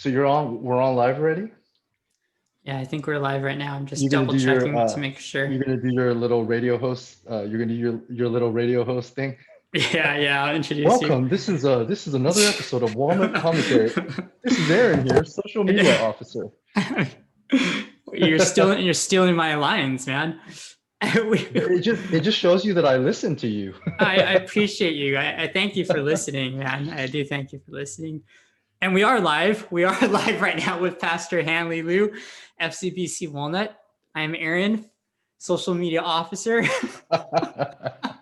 So we're on live already? Yeah, I think we're live right now. I'm just You're gonna double do your checking to make sure. you're gonna do your little radio host, you're gonna do your little radio host thing. Yeah, I'll introduce you. Welcome. This is another episode of Walnut Commentary. This is Aaron here, social media officer. You're stealing my lines, man. It just shows you that I listen to you. I appreciate you. I thank you for listening, man. I do thank you for listening. And we are live. We are live right now with Pastor Hanley Liu, FCBC Walnut. I'm Aaron, social media officer. How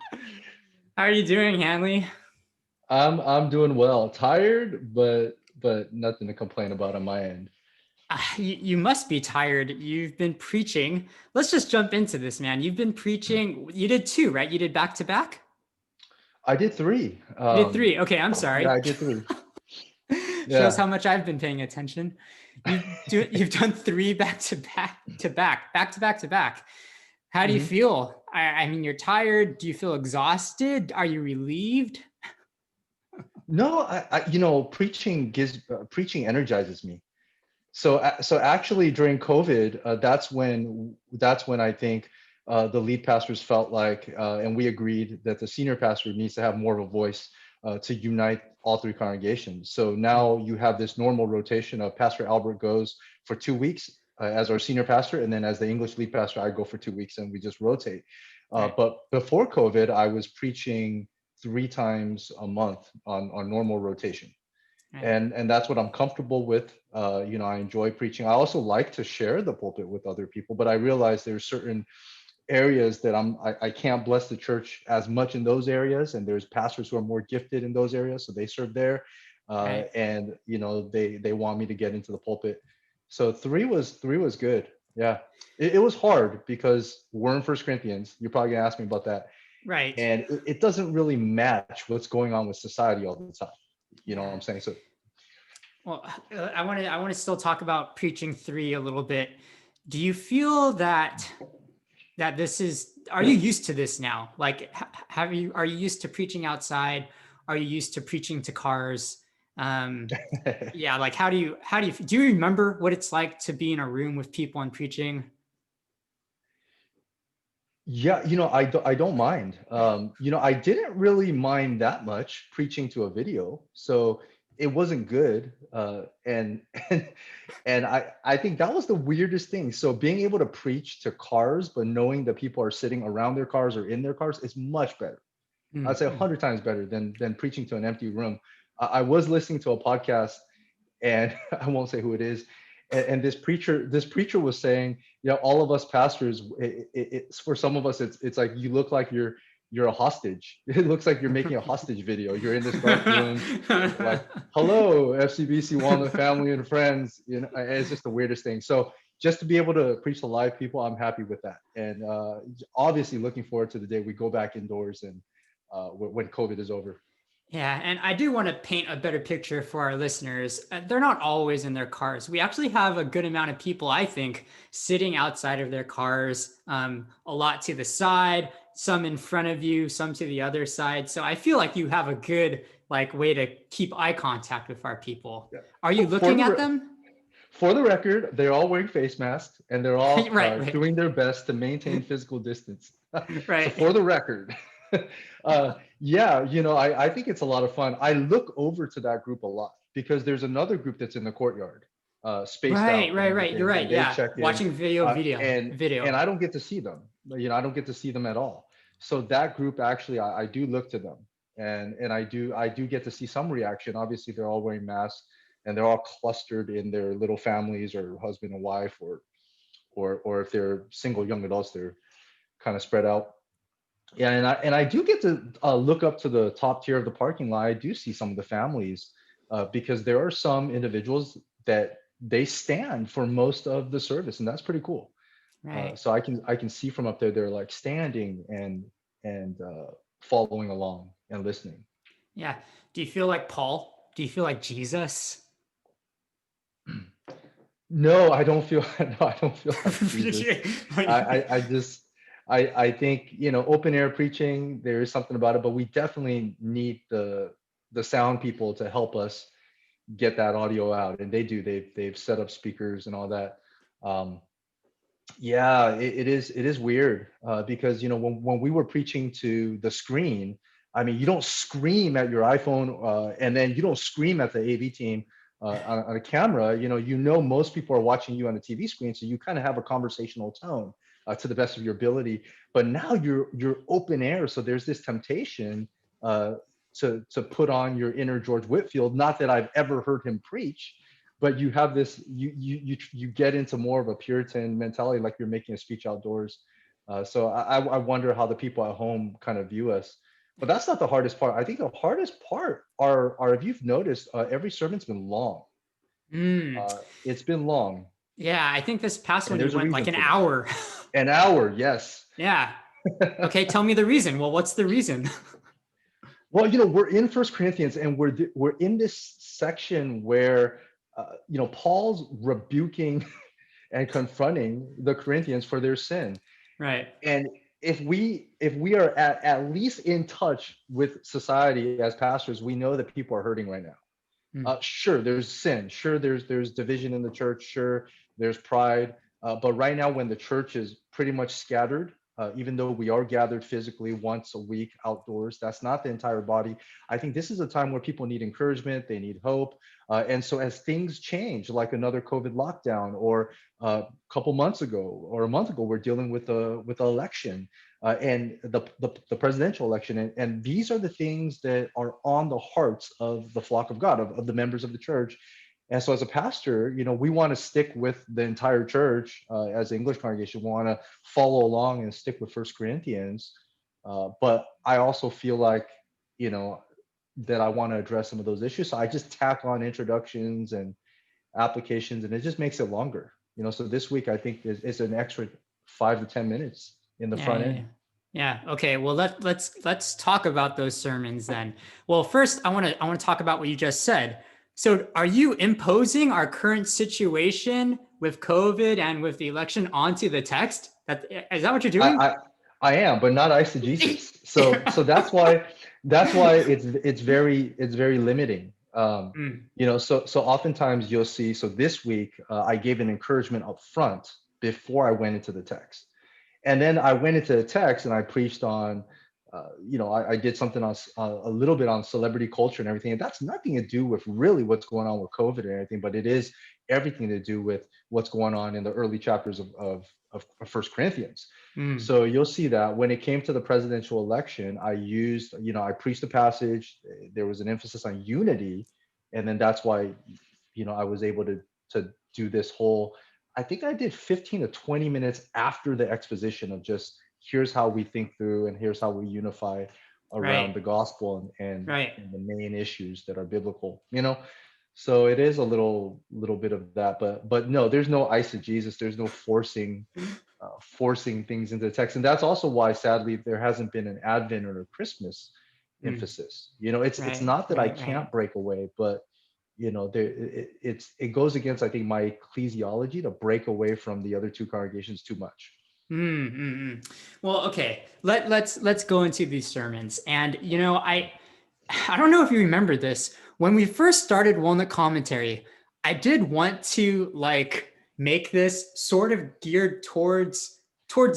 are you doing, Hanley? I'm doing well. Tired, but nothing to complain about on my end. You must be tired. You've been preaching. Let's just jump into this, man. You've been preaching. You did two, right? You did back to back? I did three. You did three. Okay, I'm sorry. Yeah, I did three. Shows how much I've been paying attention. You've done three back to back. How do you feel? I mean, you're tired. Do you feel exhausted? Are you relieved? No, preaching energizes me. So actually during COVID, that's when I think the lead pastors felt like, and we agreed that the senior pastor needs to have more of a voice to unite all three congregations. So now you have this normal rotation of Pastor Albert goes for 2 weeks as our senior pastor, and then as the English lead pastor, I go for 2 weeks, and we just rotate. But before COVID, I was preaching 3 times a month on normal rotation. And that's what I'm comfortable with. I enjoy preaching. I also like to share the pulpit with other people, but I realize there's certain areas that I can't bless the church as much in those areas, and there's pastors who are more gifted in those areas, so they serve there, and they want me to get into the pulpit. So three was good. Yeah, it was hard because we're in 1 Corinthians. You're probably gonna ask me about that, right? And it doesn't really match what's going on with society all the time. You know what I'm saying? So, well, I want to still talk about preaching 3 a little bit. Do you feel that this is? Are you used to this now? Like, are you used to preaching outside? Are you used to preaching to cars? Yeah. Like, how do you remember what it's like to be in a room with people and preaching? Yeah, I don't mind. I didn't really mind that much preaching to a video, so it wasn't good. And and I think that was the weirdest thing. So being able to preach to cars, but knowing that people are sitting around their cars or in their cars is much better. I'd say 100 times better than preaching to an empty room. I was listening to a podcast, and I won't say who it is, and this preacher was saying, all of us pastors, it's for some of us, it's like you look like you're a hostage. It looks like you're making a hostage video. You're in this dark room, like, hello, FCBC Walnut family and friends. It's just the weirdest thing. So just to be able to preach to live people, I'm happy with that. And obviously looking forward to the day we go back indoors and when COVID is over. Yeah, and I do want to paint a better picture for our listeners. They're not always in their cars. We actually have a good amount of people, I think, sitting outside of their cars, a lot to the side, some in front of you, some to the other side. So I feel like you have a good way to keep eye contact with our people. Yeah. Are you looking at them? For the record, they're all wearing face masks, and they're all doing their best to maintain physical distance. Right. So for the record. I think it's a lot of fun. I look over to that group a lot because there's another group that's in the courtyard, spaced out. Right. You're right. Yeah, watching video, and I don't get to see them. I don't get to see them at all. So that group, actually, I do look to them, and I do get to see some reaction. Obviously, they're all wearing masks, and they're all clustered in their little families or husband and wife, or if they're single young adults, they're kind of spread out. Yeah, and I do get to look up to the top tier of the parking lot. I do see some of the families because there are some individuals that they stand for most of the service, and that's pretty cool. Right. So I can see from up there, they're like standing and following along and listening. Yeah. Do you feel like Paul? Do you feel like Jesus? No, I don't feel. No, I don't feel like Jesus. I think, open air preaching, there is something about it, but we definitely need the sound people to help us get that audio out, and they do. They've set up speakers and all that. Um, yeah, it is weird because when we were preaching to the screen, I mean, you don't scream at your iPhone, and then you don't scream at the AV team on a camera. Most people are watching you on a TV screen, so you kind of have a conversational tone to the best of your ability. But now you're open air, so there's this temptation uh, to put on your inner George Whitfield. Not that I've ever heard him preach, but you have this, you get into more of a Puritan mentality, like you're making a speech outdoors. So I wonder how the people at home kind of view us. But that's not the hardest part. I think the hardest part are if you've noticed, every sermon's been long. Mm. It's been long, Yeah, I think this past and one you there's a went like reason an for that. hour. An hour, yes. Yeah. Okay, tell me the reason. Well, what's the reason? Well, we're in First Corinthians, and we're in this section where Paul's rebuking and confronting the Corinthians for their sin. Right. And if we are at least in touch with society as pastors, we know that people are hurting right now. Sure, there's sin. Sure, there's division in the church. Sure, there's pride. But right now, when the church is pretty much scattered, even though we are gathered physically once a week outdoors, that's not the entire body. I think this is a time where people need encouragement. They need hope. And so as things change, like another COVID lockdown, or a couple months ago or a month ago, we're dealing with the election. And the presidential election. And these are the things that are on the hearts of the flock of God, of the members of the church. And so as a pastor, we want to stick with the entire church as an English congregation. We want to follow along and stick with First Corinthians. But I also feel like, that I want to address some of those issues. So I just tack on introductions and applications, and it just makes it longer. So this week, I think it's an extra 5 to 10 minutes in the front end. Yeah. Okay. Well, let's talk about those sermons then. Well, first, I want to talk about what you just said. So, are you imposing our current situation with COVID and with the election onto the text? Is that what you're doing? I am, but not eisegesis. So that's why it's very limiting. So oftentimes you'll see. So this week I gave an encouragement up front before I went into the text. And then I went into the text and I preached on, I did something on a little bit on celebrity culture and everything. And that's nothing to do with really what's going on with COVID and everything, but it is everything to do with what's going on in the early chapters of First Corinthians. So you'll see that when it came to the presidential election, I preached the passage. There was an emphasis on unity. And then that's why, I was able to do this whole, I think I did 15 to 20 minutes after the exposition of just here's how we think through and here's how we unify around the gospel and the main issues that are biblical, So it is a little bit of that, but no, there's no eisegesis. There's no forcing things into the text. And that's also why, sadly, there hasn't been an Advent or a Christmas emphasis. It's not that I can't break away, but it goes against, I think, my ecclesiology to break away from the other two congregations too much. Well, okay, let's go into these sermons. And I don't know if you remember this. When we first started Walnut Commentary, I did want to make this sort of geared towards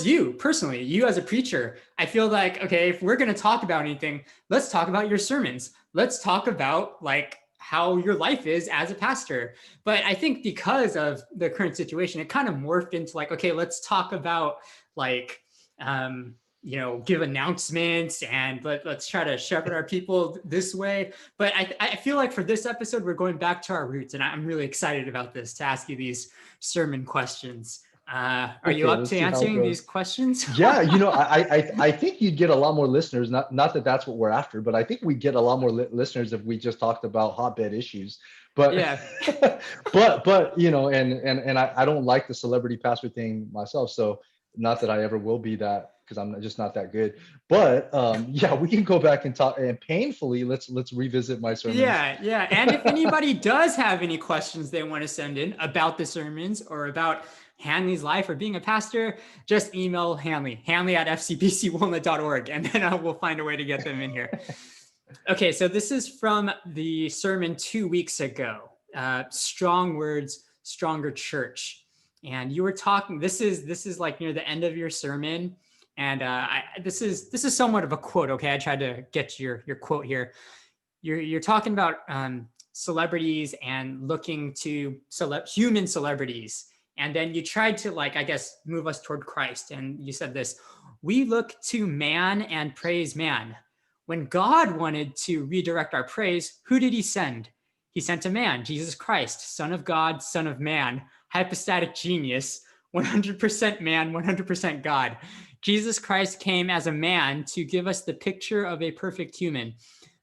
you personally, you as a preacher. I feel like, okay, if we're going to talk about anything, let's talk about your sermons. Let's talk about how your life is as a pastor. But I think because of the current situation, it kind of morphed into okay, let's talk about give announcements and let's try to shepherd our people this way. But I feel like for this episode, we're going back to our roots, and I'm really excited about this, to ask you these sermon questions. Are you up to answering these questions? Yeah, I think you'd get a lot more listeners. Not that that's what we're after, but I think we get a lot more listeners if we just talked about hotbed issues. But yeah, but and I don't like the celebrity pastor thing myself. So not that I ever will be that, because I'm just not that good. But yeah, we can go back and talk, and painfully let's revisit my sermons. Yeah. And if anybody does have any questions they want to send in about the sermons or about Hanley's life or being a pastor, just email Hanley at fcbcwalnut.org, and then we'll find a way to get them in here. Okay, so this is from the sermon 2 weeks ago. Strong words, stronger church. And you were talking. This is like near the end of your sermon, and this is somewhat of a quote. Okay, I tried to get your quote here. You're talking about celebrities and looking to human celebrities, and then you tried to, like, I guess, move us toward Christ, and you said this: we look to man and praise man. When God wanted to redirect our praise, who did he send? He sent a man, Jesus Christ, Son of God, Son of Man, hypostatic genius, 100% man, 100% God. Jesus Christ came as a man to give us the picture of a perfect human.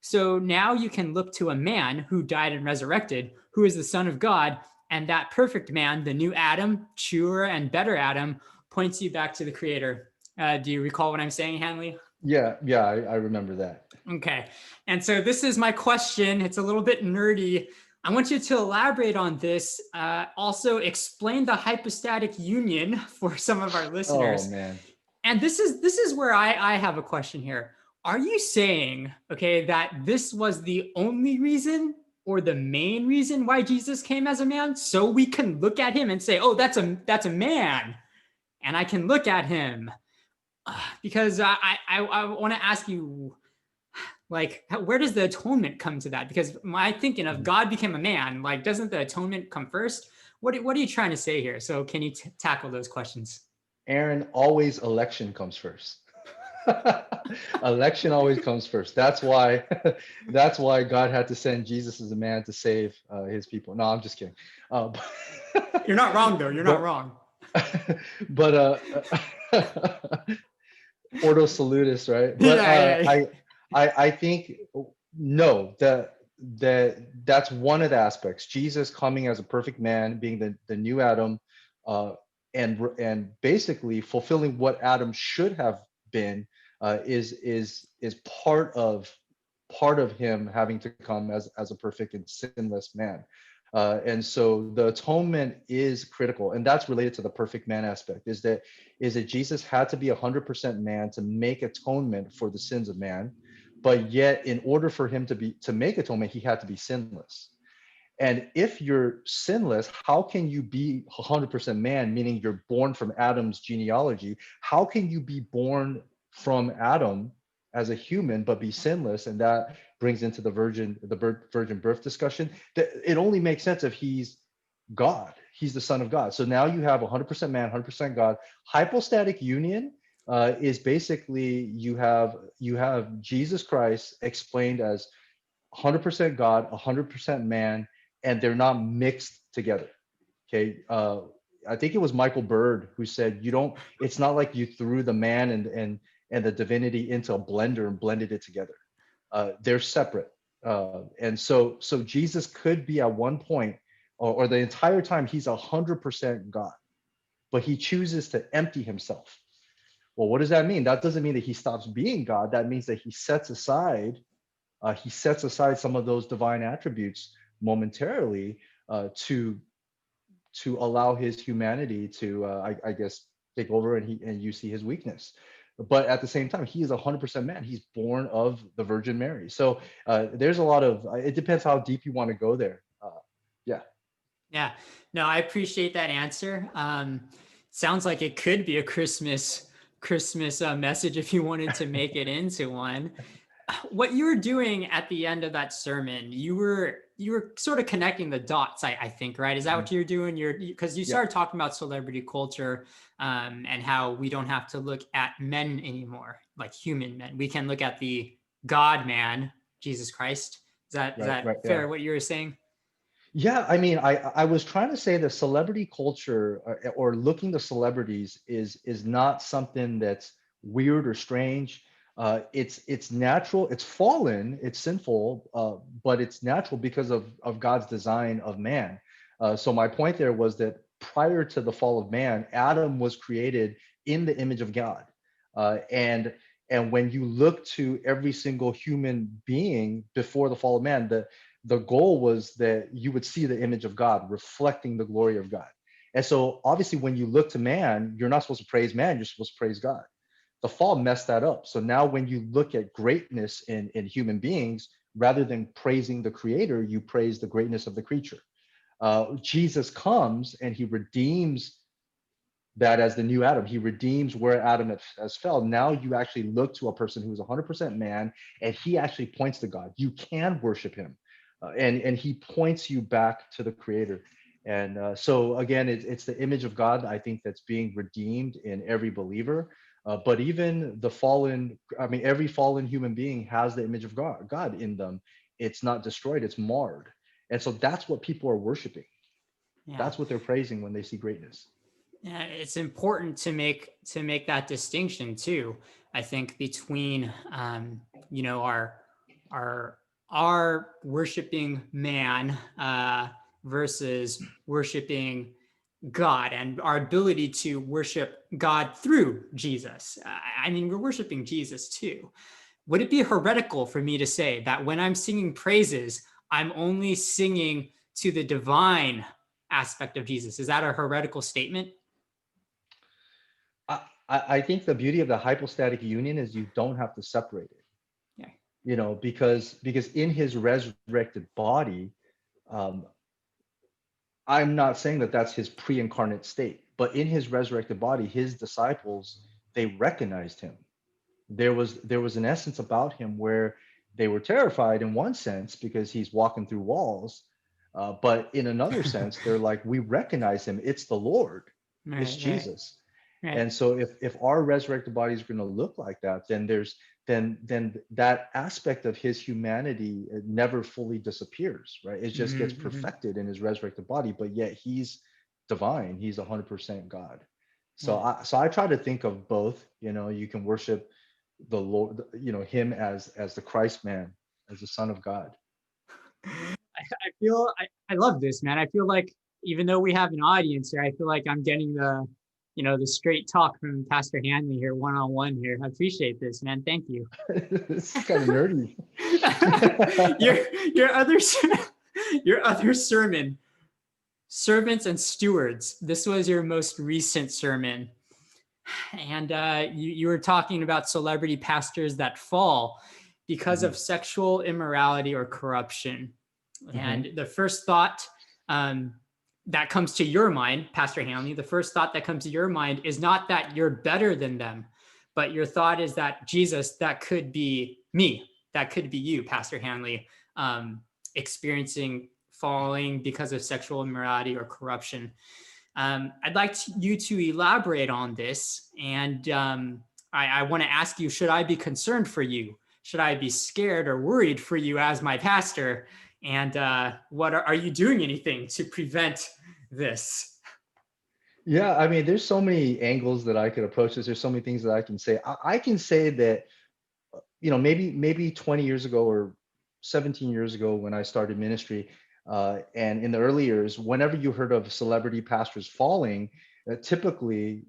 So now you can look to a man who died and resurrected, who is the Son of God, and that perfect man, the new Adam, truer and better Adam, points you back to the Creator. Do you recall what I'm saying, Hanley? Yeah, I remember that. Okay. And so this is my question. It's a little bit nerdy. I want you to elaborate on this. Also explain the hypostatic union for some of our listeners. Oh man. And this is where I have a question here. Are you saying, okay, that this was the only reason or the main reason why Jesus came as a man? So we can look at him and say, oh, that's a man. And I can look at him. Because I want to ask you, like, where does the atonement come to that? Because my thinking of God became a man, like, doesn't the atonement come first? What are you trying to say here? So can you tackle those questions? Aaron, always election comes first. Election always comes first. That's why that's why God had to send Jesus as a man to save his people. No, I'm just kidding. You're not wrong, though. You're not wrong. But Ordo Salutis, right? But Yeah. I think no, that's one of the aspects. Jesus coming as a perfect man, being the new Adam, uh, and basically fulfilling what Adam should have been, is part of him having to come as a perfect and sinless man. And so the atonement is critical, and that's related to the perfect man aspect. Is that Jesus had to be 100% man to make atonement for the sins of man, but yet in order for him to make atonement, he had to be sinless. And if you're sinless, how can you be 100% man, meaning you're born from Adam's genealogy? How can you be born from Adam as a human but be sinless? And that brings into the virgin birth discussion. That it only makes sense if he's God. He's the Son of God. So now you have 100% man, 100% God. Hypostatic union is basically you have Jesus Christ explained as 100% God, 100% man, and they're not mixed together. Okay. I think it was Michael Bird who said, you don't, it's not like you threw the man and the divinity into a blender and blended it together. They're separate. And so Jesus could be at one point, or the entire time, he's 100% God, but he chooses to empty himself. Well, what does that mean? That doesn't mean that he stops being God. That means that he sets aside some of those divine attributes momentarily, to allow his humanity to, I guess, take over, and you see his weakness. But at the same time, he is 100% man. He's born of the Virgin Mary. So there's a lot of, it depends how deep you want to go there. Yeah. Yeah. No, I appreciate that answer. Sounds like it could be a Christmas message if you wanted to make it into one. What you were doing at the end of that sermon, you were sort of connecting the dots, I think, right? Is that what you're doing? Because you started talking about celebrity culture, and how we don't have to look at men anymore, like human men. We can look at the God man, Jesus Christ. Is that Right, fair, yeah. what you were saying? Yeah, I mean, I was trying to say that celebrity culture, or looking to celebrities, is not something that's weird or strange. It's natural, it's fallen, it's sinful, but it's natural because of God's design of man. So my point there was that prior to the fall of man, Adam was created in the image of God, and when you look to every single human being before the fall of man, the goal was that you would see the image of God reflecting the glory of God. And so obviously when you look to man, you're not supposed to praise man, you're supposed to praise God. the fall messed that up. So now when you look at greatness in human beings, rather than praising the creator, you praise the greatness of the creature. Jesus comes and he redeems that as the new Adam. He redeems where Adam has fell. Now you actually look to a person who is 100% man, and he actually points to God. You can worship him, and he points you back to the Creator. And so again, it's the image of God, I think, that's being redeemed in every believer. But even the fallen, I mean, every fallen human being has the image of God in them. It's not destroyed; it's marred, and so that's what people are worshiping. Yeah. That's what they're praising when they see greatness. Yeah, it's important to make that distinction too. I think between you know, our our worshiping man versus worshiping God, and our ability to worship God through Jesus. I mean, we're worshiping Jesus too. Would it be heretical for me to say that when I'm singing praises, I'm only singing to the divine aspect of Jesus? Is that a heretical statement? I think the beauty of the hypostatic union is you don't have to separate it, Yeah. because in his resurrected body, um, I'm not saying that that's his pre-incarnate state, but in his resurrected body, his disciples, they recognized him. There was an essence about him where they were terrified in one sense because he's walking through walls, but in another sense, they're like, we recognize him. It's the Lord. It's Right, right, Jesus. right. And so if our resurrected bodies are going to look like that, then that aspect of his humanity never fully disappears, right? It just gets Mm-hmm, perfected in his resurrected body, but yet he's divine. He's 100% God. So yeah. I try to think of both. You can worship the Lord, him as the Christ man, as the Son of God. I love this, man. I feel like even though we have an audience here, I feel like I'm getting the straight talk from Pastor Hanley here, one on one here. I appreciate this, man. Thank you. This is kind of nerdy. your your other your other sermon, Servants and Stewards. This was your most recent sermon. And you were talking about celebrity pastors that fall because Mhm, of sexual immorality or corruption. mhm. And the first thought um, that comes to your mind, Pastor Hanley, the first thought that comes to your mind is not that you're better than them, but your thought is that Jesus, that could be me, that could be you, Pastor Hanley, experiencing falling because of sexual immorality or corruption. I'd like you to elaborate on this, and I want to ask you: should I be concerned for you? Should I be scared or worried for you as my pastor? And what are you doing anything to prevent this? Yeah, I mean, there's so many angles that I could approach this. There's so many things that I can say. I can say that, maybe 20 years ago or 17 years ago when I started ministry, and in the early years, whenever you heard of celebrity pastors falling, typically,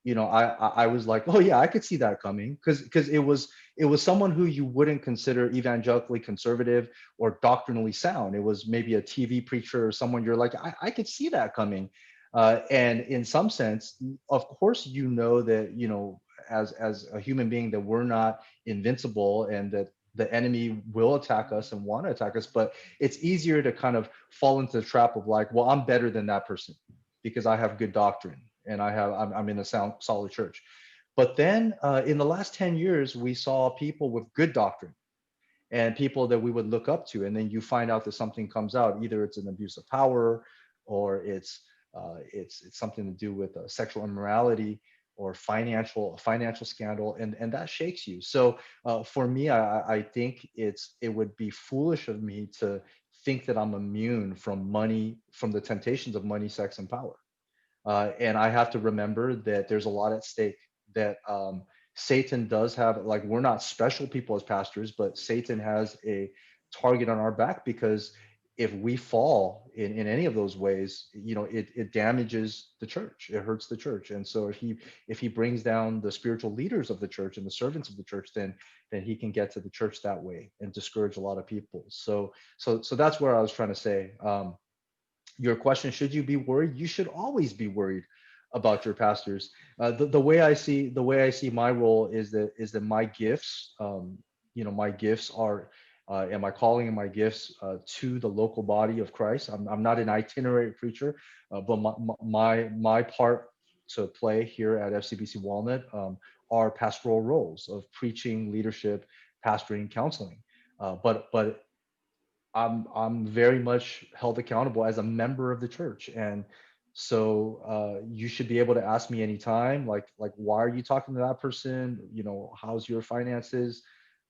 I was like, oh yeah, I could see that coming, because it was someone who you wouldn't consider evangelically conservative or doctrinally sound. It was maybe a TV preacher or someone you're like, I could see that coming. And in some sense, of course, that, as a human being, that we're not invincible and that the enemy will attack us and want to attack us, but it's easier to kind of fall into the trap of like, well, I'm better than that person because I have good doctrine and I'm in a solid church. But then in the last 10 years, we saw people with good doctrine and people that we would look up to, and then you find out that something comes out, either it's an abuse of power, or it's something to do with sexual immorality or financial scandal, and that shakes you. So for me, I think it would be foolish of me to think that I'm immune from money, from the temptations of money, sex, and power. And I have to remember that there's a lot at stake, that Satan does have, like, we're not special people as pastors, but Satan has a target on our back, because if we fall in any of those ways, it damages the church, it hurts the church. And so if he brings down the spiritual leaders of the church and the servants of the church, then he can get to the church that way and discourage a lot of people. So that's where I was trying to say. Your question, should you be worried? You should always be worried about your pastors. The way I see my role is that my gifts, my gifts are, and my calling and my gifts to the local body of Christ. I'm not an itinerary preacher, but my part to play here at FCBC Walnut are pastoral roles of preaching, leadership, pastoring, counseling. But I'm very much held accountable as a member of the church, and so you should be able to ask me anytime, like why are you talking to that person? How's your finances?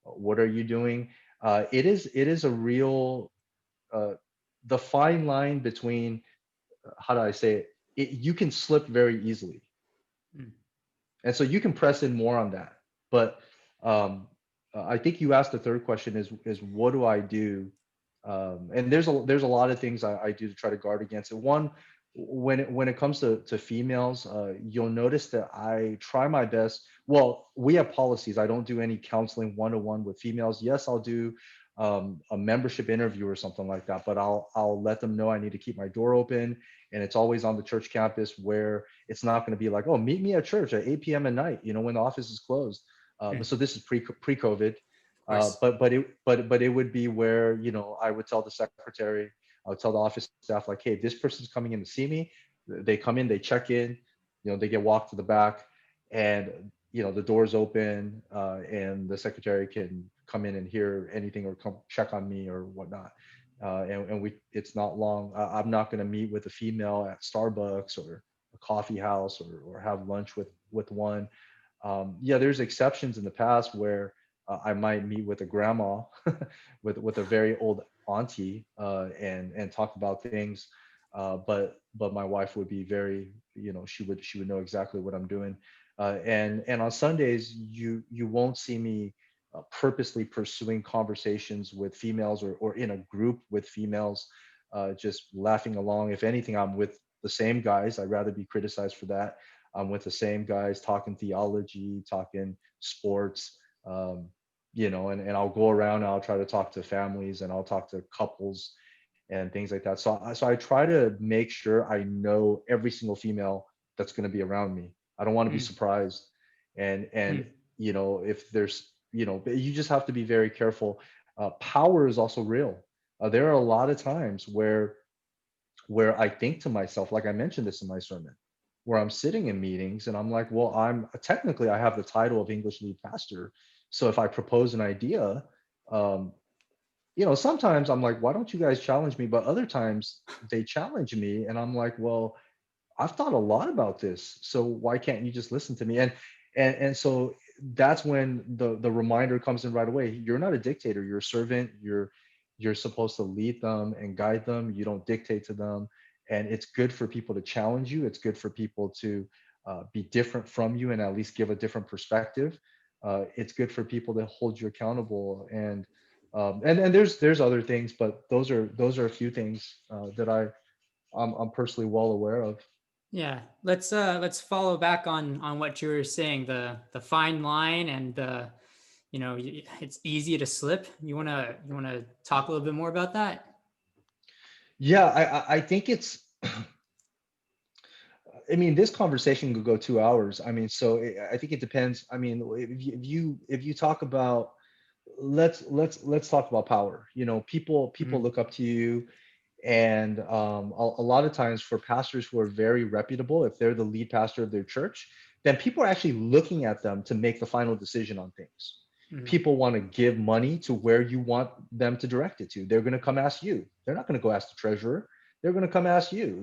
What are you doing? It is a real uh, the fine line between how do I say it? You can slip very easily, Mm. and so you can press in more on that. But um, I think you asked the third question is what do I do? And there's a lot of things I do to try to guard against it. One, when it comes to females, you'll notice that I try my best. Well, we have policies. I don't do any counseling one-to-one with females. Yes, I'll do a membership interview or something like that, but I'll let them know I need to keep my door open, and it's always on the church campus where it's not going to be like, oh, meet me at church at 8 p.m. at night, when the office is closed. Mm. So this is pre-COVID. Of course. But it would be where I would tell the secretary, I would tell the office staff, like, hey, this person's coming in to see me. They come in, they check in, they get walked to the back, and the doors open, and the secretary can come in and hear anything or come check on me or whatnot. And it's not long. I'm not going to meet with a female at Starbucks or a coffee house, or have lunch with one. Yeah, there's exceptions in the past where I might meet with a grandma, with a very old auntie, and talk about things. But my wife would be very, she would know exactly what I'm doing. And on Sundays, you won't see me purposely pursuing conversations with females, or in a group with females, just laughing along. If anything, I'm with the same guys. I'd rather be criticized for that. I'm with the same guys talking theology, talking sports, and I'll go around and I'll try to talk to families, and I'll talk to couples and things like that. So I try to make sure I know every single female that's going to be around me. I don't want to be Mm. surprised. And Mm. if there's, but you just have to be very careful. Power is also real. There are a lot of times where I think to myself, like I mentioned this in my sermon, where I'm sitting in meetings and I'm like, well, I have the title of English lead pastor. So if I propose an idea, um, sometimes I'm like, why don't you guys challenge me? But other times they challenge me, and I'm like, well, I've thought a lot about this, so why can't you just listen to me? And so that's when the reminder comes in right away. You're not a dictator. You're a servant. You're supposed to lead them and guide them. You don't dictate to them. And it's good for people to challenge you. It's good for people to be different from you and at least give a different perspective. It's good for people to hold you accountable. And there's other things, but those are a few things that I'm personally well aware of. Yeah, let's follow back on what you were saying, the fine line, and it's easy to slip. You wanna talk a little bit more about that? Yeah, I think it's. I mean, this conversation could go 2 hours. I mean, so I think it depends. I mean, if you talk about, let's talk about power. People Mm. look up to you, and a lot of times for pastors who are very reputable, if they're the lead pastor of their church, then people are actually looking at them to make the final decision on things. Mm. People want to give money to where you want them to direct it to. They're going to come ask you. They're not going to go ask the treasurer. They're going to come ask you.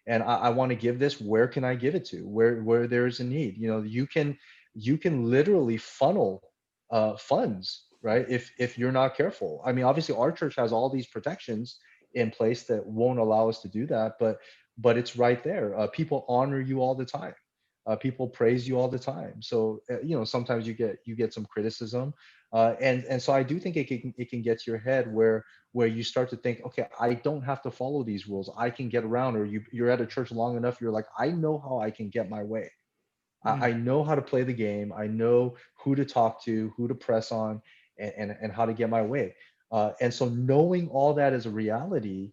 And I want to give this. Where can I give it to? Where there is a need. You can literally funnel funds, right? If you're not careful. I mean, obviously, our church has all these protections in place that won't allow us to do that, but it's right there. People honor you all the time. People praise you all the time. So sometimes you get some criticism, and so I do think it can get to your head where you start to think, okay, I don't have to follow these rules. I can get around. Or you're at a church long enough, you're like, I know how I can get my way. I Mm. know how to play the game. I know who to talk to, who to press on, and how to get my way. And so knowing all that as a reality,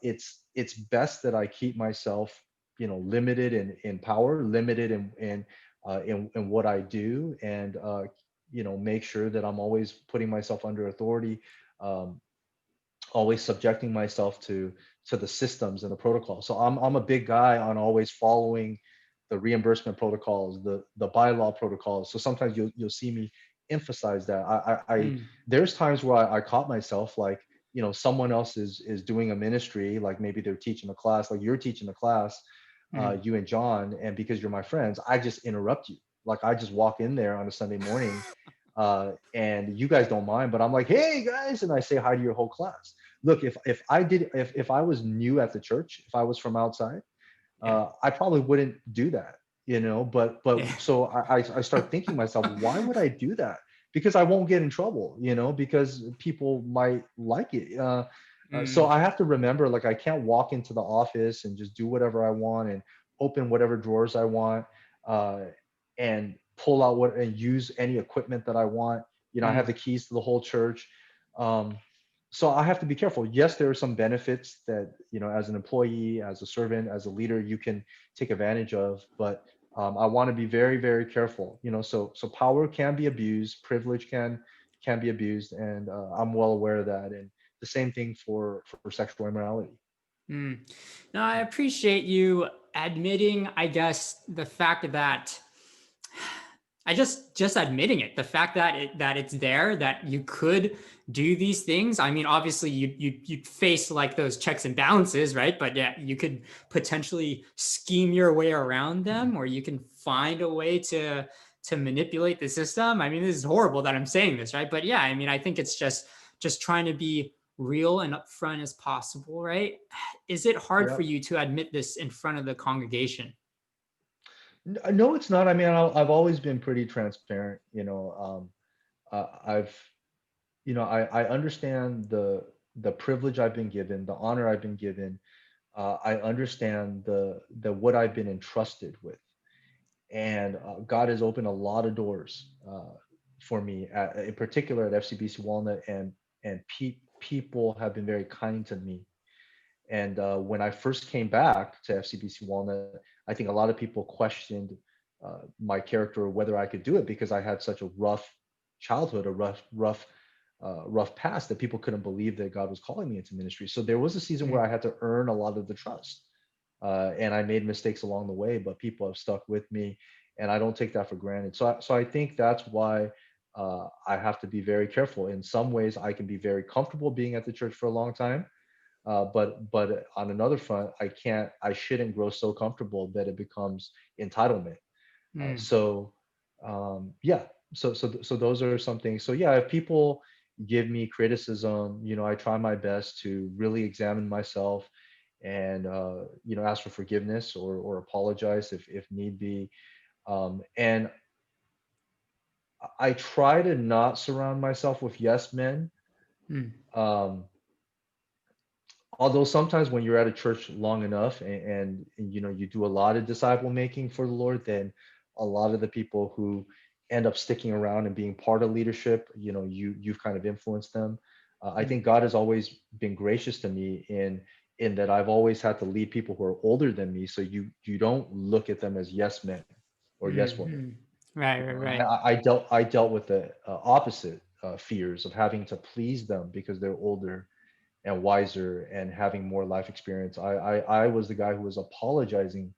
it's best that I keep myself limited in power, limited in what I do, and make sure that I'm always putting myself under authority, um, always subjecting myself to the systems and the protocols. So I'm a big guy on always following the reimbursement protocols, the bylaw protocols. So sometimes you'll see me emphasize that. I Mm, there's times where I caught myself, like, someone else is doing a ministry, like maybe they're teaching a class, like you're teaching a class, mm. you and John, and because you're my friends, I just interrupt you. Like I just walk in there on a Sunday morning, and you guys don't mind, but I'm like, hey guys, and I say hi to your whole class. Look, if I was new at the church, if I was from outside, Yeah. I probably wouldn't do that, but Yeah. so I start thinking myself, why would I do that? Because I won't get in trouble, because people might like it. So Mm, I have to remember, like, I can't walk into the office and just do whatever I want and open whatever drawers I want, uh, and pull out what and use any equipment that I want. I have mm, the keys to the whole church. Um, so I have to be careful. Yes, there are some benefits that, as an employee, as a servant, as a leader, you can take advantage of, but I want to be very, very careful. So power can be abused, privilege can be abused, and I'm well aware of that. And the same thing for sexual immorality. mm. No, I appreciate you admitting, I guess, the fact that I just admitting it, the fact that that it's there, that you could do these things. I mean, obviously you face like those checks and balances, right? But yeah, you could potentially scheme your way around them, or you can find a way to manipulate the system. I mean, this is horrible that I'm saying this, right? But yeah, I mean, I think it's just trying to be real and upfront as possible, right? Is it hard for Yeah. you to admit this in front of the congregation? No, it's not. I mean, I've always been pretty transparent. I've I understand the privilege I've been given, the honor I've been given. I understand the what I've been entrusted with, and God has opened a lot of doors for me, in particular at FCBC Walnut, and people have been very kind to me. And when I first came back to FCBC Walnut, I think a lot of people questioned my character, or whether I could do it, because I had such a rough childhood, a rough past, that people couldn't believe that God was calling me into ministry. So there was a season where Mm, I had to earn a lot of the trust, and I made mistakes along the way, but people have stuck with me, and I don't take that for granted. So I think that's why I have to be very careful. In some ways, I can be very comfortable being at the church for a long time, but on another front, I shouldn't grow so comfortable that it becomes entitlement. mm, Yeah, so those are some things. So yeah, if people give me criticism, I try my best to really examine myself, and ask for forgiveness, or apologize if need be. And I try to not surround myself with yes men. mm, Um, Although sometimes when you're at a church long enough, and you do a lot of disciple making for the Lord, then a lot of the people who end up sticking around and being part of leadership, you've kind of influenced them. I mm, think God has always been gracious to me in that I've always had to lead people who are older than me, so you don't look at them as yes men or yes mm, women. mm. Right, right, And right. I dealt with the opposite fears of having to please them because they're older and wiser and having more life experience. I was the guy who was apologizing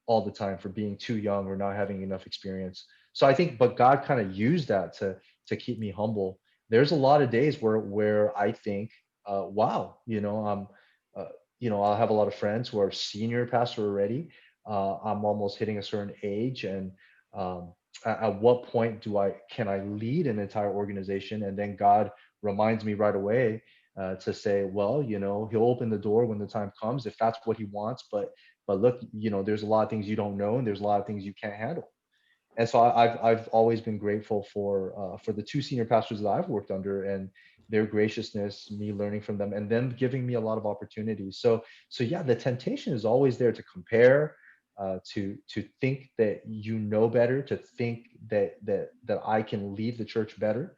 all the time for being too young or not having enough experience. So I think, but God kind of used that to keep me humble. There's a lot of days where I think, wow, uh, I'll have a lot of friends who are senior pastor already. I'm almost hitting a certain age, and um, at what point can I lead an entire organization? And then God reminds me right away, to say, well, he'll open the door when the time comes, if that's what he wants. But look, there's a lot of things you don't know, and there's a lot of things you can't handle. And so I've always been grateful for the two senior pastors that I've worked under, and their graciousness, me learning from them, and them giving me a lot of opportunities. So yeah, the temptation is always there to compare, to think that you know better, to think that I can lead the church better,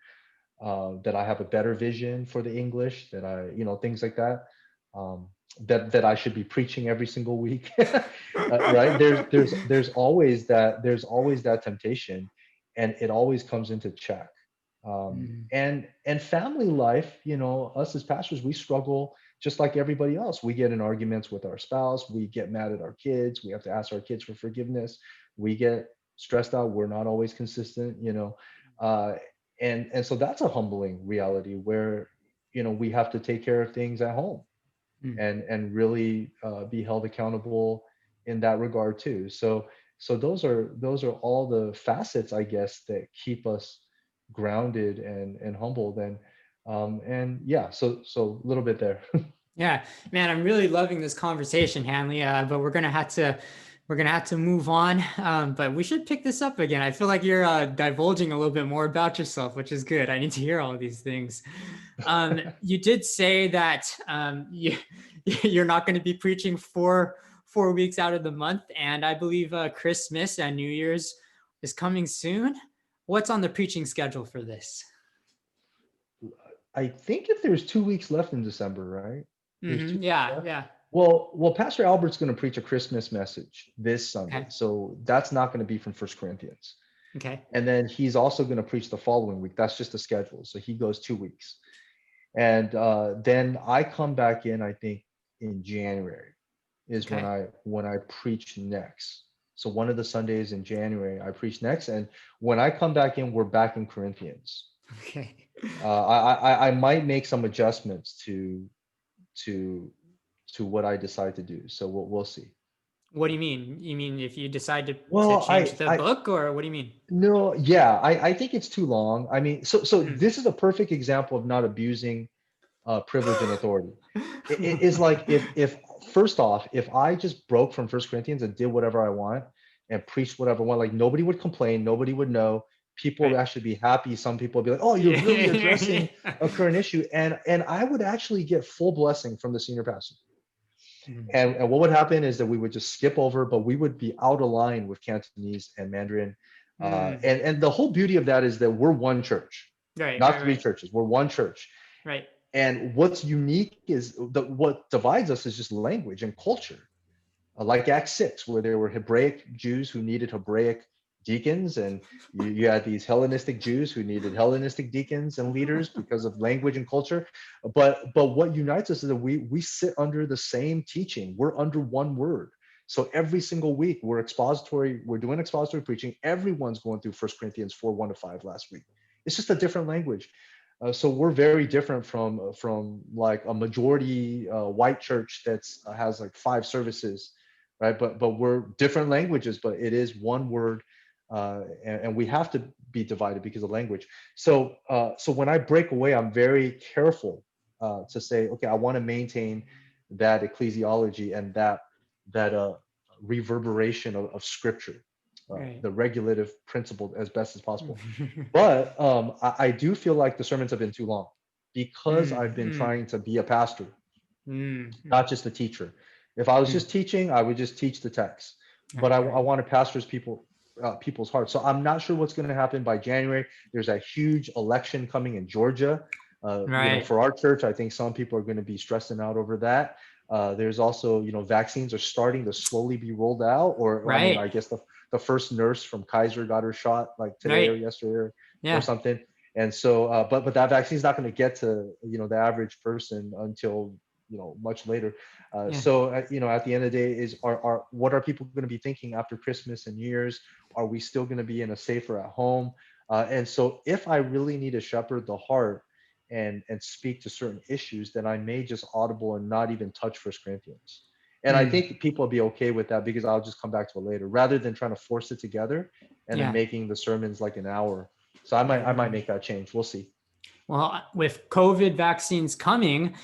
that I have a better vision for the English, that things like that. that I should be preaching every single week, right? There's always that temptation, and it always comes into check. Mm, And family life, us as pastors, we struggle just like everybody else. We get in arguments with our spouse, we get mad at our kids, we have to ask our kids for forgiveness, we get stressed out, we're not always consistent, uh, and so that's a humbling reality where we have to take care of things at home mm. and really be held accountable in that regard too. So those are all the facets, I guess, that keep us grounded and humbled and yeah. So a little bit there. Yeah, man, I'm really loving this conversation, Hanley. But we're gonna have to move on. But we should pick this up again. I feel like you're divulging a little bit more about yourself, which is good. I need to hear all of these things. You did say that you're not going to be preaching for 4 weeks out of the month, and I believe Christmas and New Year's is coming soon. What's on the preaching schedule for this? I think if there's 2 weeks left in December, right? There's two weeks Yeah, left. yeah. Well, Pastor Albert's going to preach a Christmas message this Sunday, Okay, so that's not going to be from First Corinthians. okay, And then he's also going to preach the following week. That's just the schedule. So he goes 2 weeks. And then I come back in, I think in January is when okay, I preach next. So one of the Sundays in January, I preach next. And when I come back in, we're back in Corinthians. okay. I might make some adjustments to what I decide to do. So we'll see. What do you mean? You mean if you decide to Well, change the book, or what do you mean? no, yeah, I think it's too long. I mean, so Hmm. this is a perfect example of not abusing privilege and authority. It is like if first off, if I just broke from First Corinthians and did whatever I want and preached whatever I want, like nobody would complain, nobody would know. People would Right. actually be happy. Some people would be like, "Oh, you're really addressing Yeah. a current issue," and I would actually get full blessing from the senior pastor. Mhm. And what would happen is that we would just skip over, but we would be out of line with Cantonese and Mandarin. Mm. And the whole beauty of that is that we're one church, Right, not right, three right, churches. We're one church. right. And what's unique is what divides us is just language and culture. Like Acts 6, where there were Hebraic Jews who needed Hebraic deacons, and you had these Hellenistic Jews who needed Hellenistic deacons and leaders because of language and culture. But what unites us is that we sit under the same teaching. We're under one word. So every single week we're doing expository preaching. Everyone's going through 1 Corinthians 4, 1-5 last week. It's just a different language. So we're very different from like a majority white church that's has like 5 services, right? But we're different languages, but it is one word, and we have to be divided because of language. So when I break away, I'm very careful to say, okay, I want to maintain that ecclesiology and that reverberation of scripture, Right. the regulative principle as best as possible. But I do feel like the sermons have been too long because I've Mm, been mm, trying to be a pastor, mm, not mm, just a teacher. If I was mm. just teaching, I would just teach the text. But Right, I right. want to pastor people's hearts. So I'm not sure what's going to happen by January. There's a huge election coming in Georgia. Right, For our church, I think some people are going to be stressing out over that. There's also, vaccines are starting to slowly be rolled out, or I mean, right, I guess the first nurse from Kaiser got her shot like today or right. yesterday or Yeah, something. And so, but that vaccine is not going to get to the average person until much later. yeah. So at the end of the day, are what are people going to be thinking after Christmas and New Year's? Are we still going to be in a safer at home? And so, if I really need to shepherd the heart and speak to certain issues, then I may just audible and not even touch First Corinthians. And I Mm, think people will be okay with that because I'll just come back to it later, rather than trying to force it together and then yeah, making the sermons like an hour. So I might right, I right, might right. make that change. We'll see. Well, with COVID vaccines coming,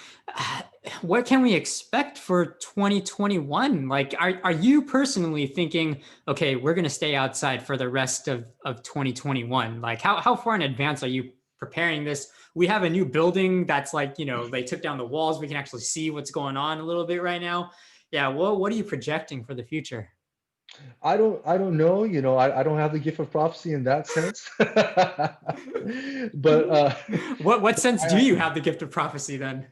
what can we expect for 2021? Like, are you personally thinking, okay, we're going to stay outside for the rest of 2021? Like, how far in advance are you preparing this? We have a new building that's like, they took down the walls. We can actually see what's going on a little bit right now. Yeah. Well, what are you projecting for the future? I don't know, I don't have the gift of prophecy in that sense. But What but sense do I, you have the gift of prophecy then?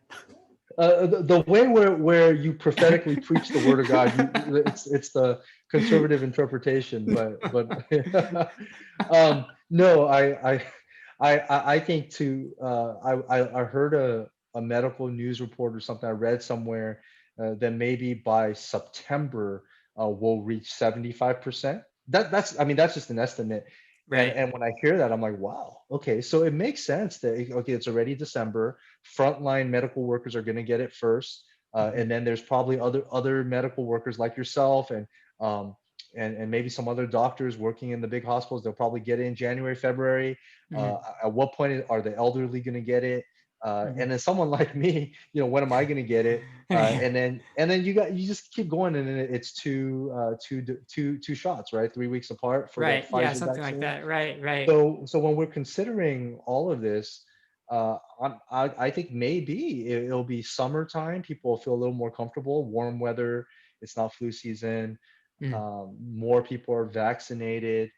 The way where you prophetically preach the word of God, it's the conservative interpretation, but no, I think too. I heard a medical news report or something. I read somewhere that maybe by September we'll reach 75%. That's I mean that's just an estimate. Right. And when I hear that, I'm like, wow, okay, so it makes sense that okay, it's already December. Frontline medical workers are going to get it first, Mhm. and then there's probably other medical workers like yourself um, and maybe some other doctors working in the big hospitals. They'll probably get it in January, February. Mhm. At what point are the elderly going to get it? Mhm. And then someone like me, when am I going to get it? And then you just keep going, and then it's two shots, right? 3 weeks apart for the Right. Yeah, Pfizer something like vaccine. that. Right. Right. So when we're considering all of this, I think maybe it'll be summertime. People will feel a little more comfortable, warm weather. It's not flu season. Mm. More people are vaccinated.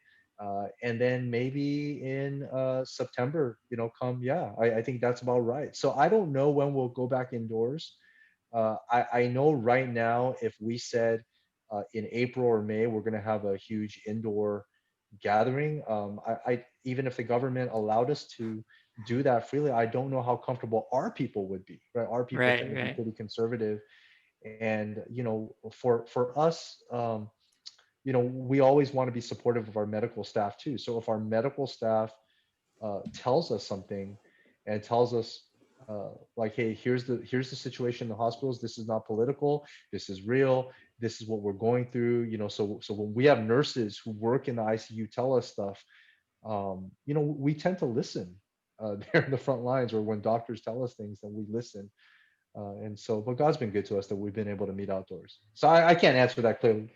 And then maybe in September, yeah, I think that's about right. So I don't know when we'll go back indoors. I know right now, if we said in April or May, we're going to have a huge indoor gathering. I even if the government allowed us to do that freely, I don't know how comfortable our people would be. Right, our people Right. tend to be Right. pretty conservative, and for us, we always want to be supportive of our medical staff too. So if our medical staff tells us something and tells us like, hey, here's the situation in the hospitals. This is not political. This is real. This is what we're going through. So when we have nurses who work in the ICU tell us stuff, we tend to listen. They're in the front lines, or when doctors tell us things, then we listen. But God's been good to us that we've been able to meet outdoors. So I can't answer that clearly.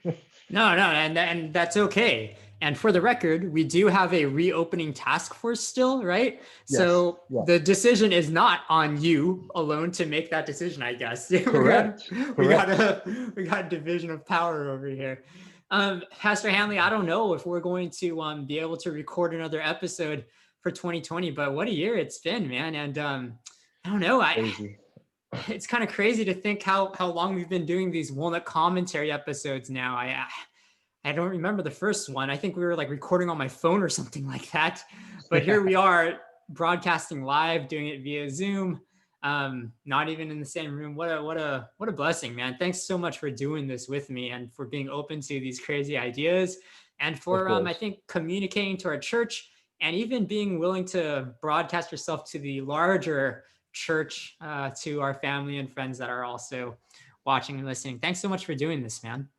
No, no, and that's okay. And for the record, we do have a reopening task force still, right? Yes. So Yeah. the decision is not on you alone to make that decision, I guess. Correct. We got Correct. a division of power over here. Pastor Hanley, I don't know if we're going to be able to record another episode for 2020, but what a year it's been, man. And I don't know, Crazy. it's kind of crazy to think how long we've been doing these walnut commentary episodes now. I don't remember the first one. I think we were like recording on my phone or something like that. But here we are broadcasting live, doing it via Zoom. Not even in the same room. What a blessing, man. Thanks so much for doing this with me and for being open to these crazy ideas and Of for I course. think communicating to our church and even being willing to broadcast yourself to the larger church, to our family and friends that are also watching and listening. Thanks so much for doing this, man.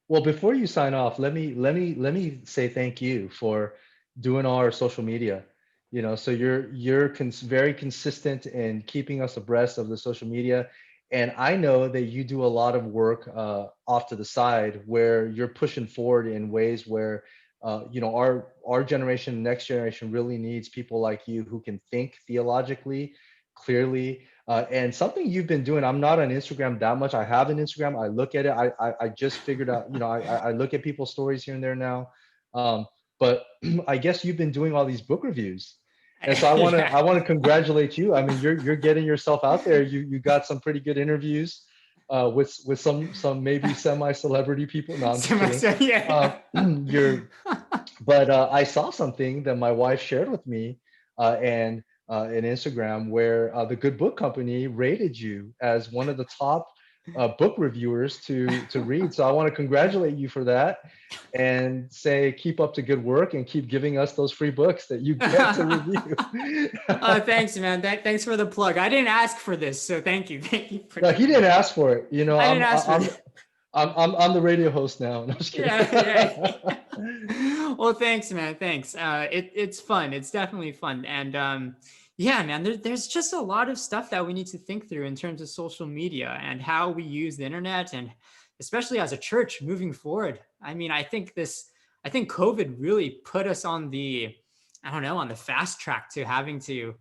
Well, before you sign off, let me say thank you for doing all our social media. So you're very consistent in keeping us abreast of the social media, and I know that you do a lot of work off to the side where you're pushing forward in ways where our generation, next generation, really needs people like you who can think theologically clearly. And something you've been doing, I'm not on Instagram that much. I have an Instagram. I look at it. I just figured out, I look at people's stories here and there now. Um, but I guess you've been doing all these book reviews. And so I want to Yeah. I want to congratulate you. I mean, you're getting yourself out there. You got some pretty good interviews with some maybe semi-celebrity people. No, I'm just kidding. Yeah. You're but I saw something that my wife shared with me, and in Instagram, where the Good Book Company rated you as one of the top book reviewers to read. So I want to congratulate you for that, and say keep up the good work and keep giving us those free books that you get to review. Oh, thanks, man. Thanks for the plug. I didn't ask for this, so thank you. Thank you for No, he doing didn't that. ask for it. I didn't ask for I'm this. I'm the radio host now. No, I'm just kidding. Yeah, yeah. Well, thanks, man. Thanks. It's fun. It's definitely fun. And yeah, man, there's just a lot of stuff that we need to think through in terms of social media and how we use the internet, and especially as a church moving forward. I mean, I think COVID really put us on I don't know, on the fast track to having to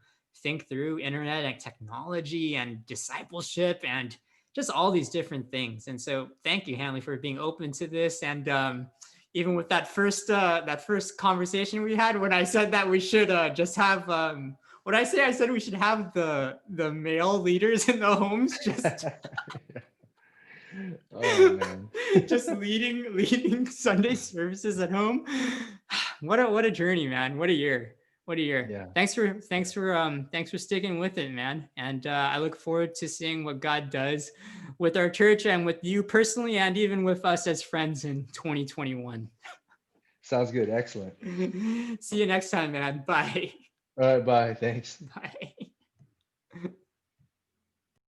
think through internet and technology and discipleship and just all these different things. And so thank you, Hanley, for being open to this. And even with that first conversation we had, when I said that we should just have What I say, I said we should have the male leaders in the homes just Oh man. just leading Sunday services at home. What a journey, man. What a year. What a year. Yeah. Thanks for sticking with it, man. And I look forward to seeing what God does with our church and with you personally, and even with us as friends in 2021. Sounds good. Excellent. See you next time, man. Bye. All right. Bye. Thanks. Bye.